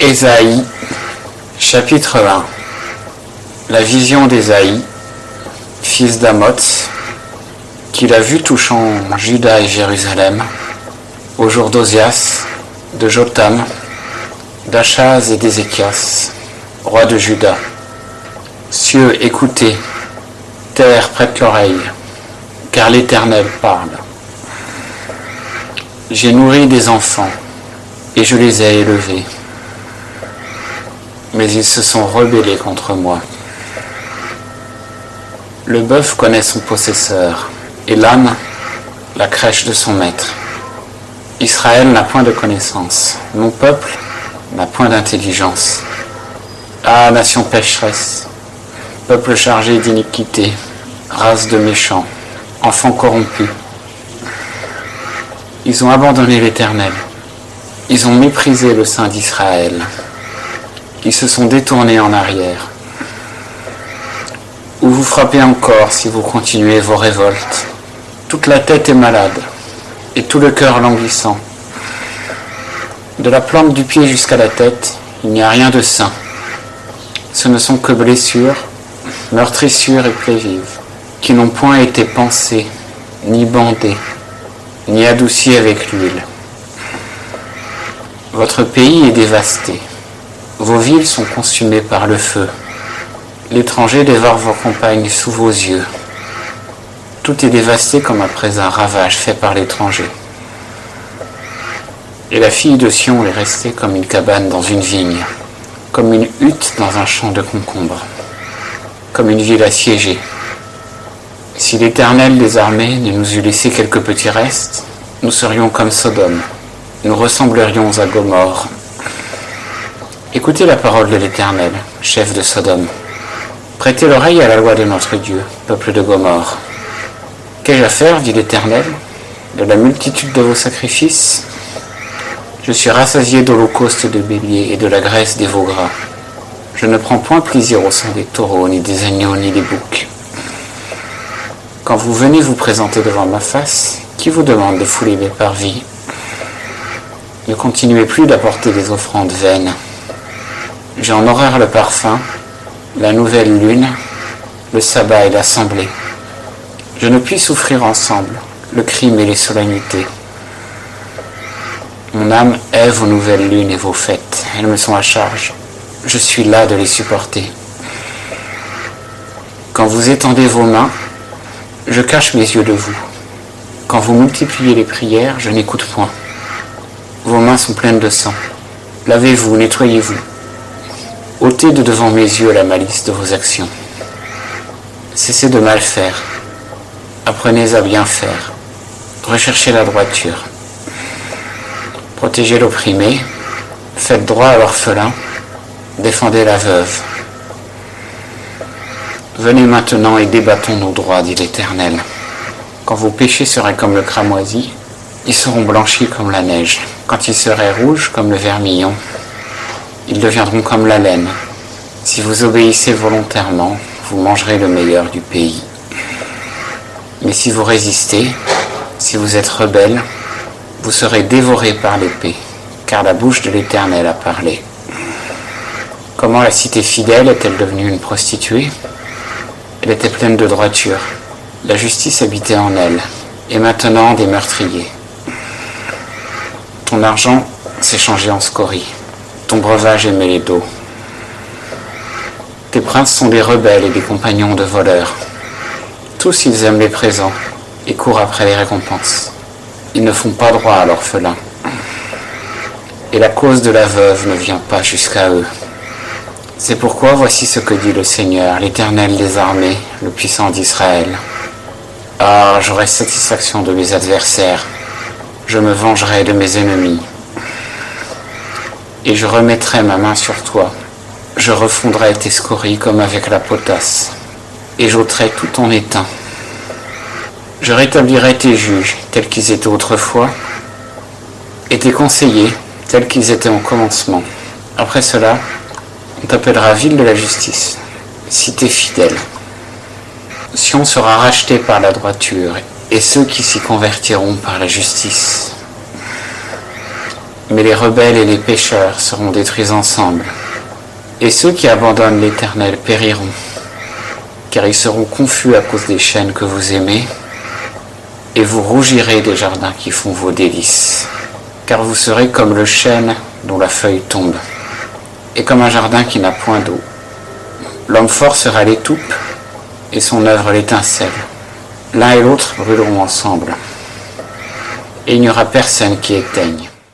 Ésaïe, chapitre 1. La vision d'Ésaïe, fils d'Amoz, qu'il a vu touchant Juda et Jérusalem, au jour d'Ozias, de Jotham, d'Achaz et d'Ézéchias, roi de Juda. Cieux, écoutez, terre, prête l'oreille, car l'Éternel parle. J'ai nourri des enfants, et je les ai élevés. Mais ils se sont rebellés contre moi. Le bœuf connaît son possesseur, et l'âne, la crèche de son maître. Israël n'a point de connaissance, mon peuple n'a point d'intelligence. Ah, nation pécheresse, peuple chargé d'iniquité, race de méchants, enfants corrompus. Ils ont abandonné l'Éternel, ils ont méprisé le Saint d'Israël. Ils se sont détournés en arrière. Ou vous frappez encore si vous continuez vos révoltes. Toute la tête est malade, et tout le cœur languissant. De la plante du pied jusqu'à la tête, il n'y a rien de sain. Ce ne sont que blessures, meurtrissures et plaies vives, qui n'ont point été pansées, ni bandées, ni adoucies avec l'huile. Votre pays est dévasté. Vos villes sont consumées par le feu. L'étranger dévore vos campagnes sous vos yeux. Tout est dévasté comme après un ravage fait par l'étranger. Et la fille de Sion est restée comme une cabane dans une vigne, comme une hutte dans un champ de concombres, comme une ville assiégée. Si l'Éternel des armées ne nous eût laissé quelques petits restes, nous serions comme Sodome, nous ressemblerions à Gomorrhe. Écoutez la parole de l'Éternel, chef de Sodome. Prêtez l'oreille à la loi de notre Dieu, peuple de Gomorrhe. Qu'ai-je à faire, dit l'Éternel, de la multitude de vos sacrifices? Je suis rassasié d'holocaustes de béliers et de la graisse des veaux gras. Je ne prends point plaisir au sang des taureaux, ni des agneaux, ni des boucs. Quand vous venez vous présenter devant ma face, qui vous demande de fouler mes parvis? Ne continuez plus d'apporter des offrandes vaines. J'ai en horreur le parfum, la nouvelle lune, le sabbat et l'assemblée. Je ne puis souffrir ensemble le crime et les solennités. Mon âme hait vos nouvelles lunes et vos fêtes. Elles me sont à charge. Je suis las de les supporter. Quand vous étendez vos mains, je cache mes yeux de vous. Quand vous multipliez les prières, je n'écoute point. Vos mains sont pleines de sang. Lavez-vous, nettoyez-vous. Ôtez de devant mes yeux la malice de vos actions. Cessez de mal faire. Apprenez à bien faire. Recherchez la droiture. Protégez l'opprimé. Faites droit à l'orphelin. Défendez la veuve. Venez maintenant et débattons nos droits, dit l'Éternel. Quand vos péchés seraient comme le cramoisi, ils seront blanchis comme la neige. Quand ils seraient rouges comme le vermillon, ils deviendront comme la laine. Si vous obéissez volontairement, vous mangerez le meilleur du pays. Mais si vous résistez, si vous êtes rebelles, vous serez dévorés par l'épée, car la bouche de l'Éternel a parlé. Comment la cité fidèle est-elle devenue une prostituée? Elle était pleine de droiture. La justice habitait en elle, et maintenant des meurtriers. Ton argent s'est changé en scorie. Ton breuvage est mêlé d'eau. Tes princes sont des rebelles et des compagnons de voleurs. Tous ils aiment les présents et courent après les récompenses. Ils ne font pas droit à l'orphelin. Et la cause de la veuve ne vient pas jusqu'à eux. C'est pourquoi voici ce que dit le Seigneur, l'Éternel des armées, le puissant d'Israël. Ah, j'aurai satisfaction de mes adversaires. Je me vengerai de mes ennemis. Et je remettrai ma main sur toi. Je refondrai tes scories comme avec la potasse, et j'ôterai tout ton étain. Je rétablirai tes juges tels qu'ils étaient autrefois, et tes conseillers tels qu'ils étaient au commencement. Après cela, on t'appellera ville de la justice, cité fidèle. Sion sera racheté par la droiture, et ceux qui s'y convertiront par la justice. Mais les rebelles et les pécheurs seront détruits ensemble. Et ceux qui abandonnent l'Éternel périront, car ils seront confus à cause des chênes que vous aimez, et vous rougirez des jardins qui font vos délices. Car vous serez comme le chêne dont la feuille tombe, et comme un jardin qui n'a point d'eau. L'homme fort sera l'étoupe, et son œuvre l'étincelle. L'un et l'autre brûleront ensemble, et il n'y aura personne qui éteigne.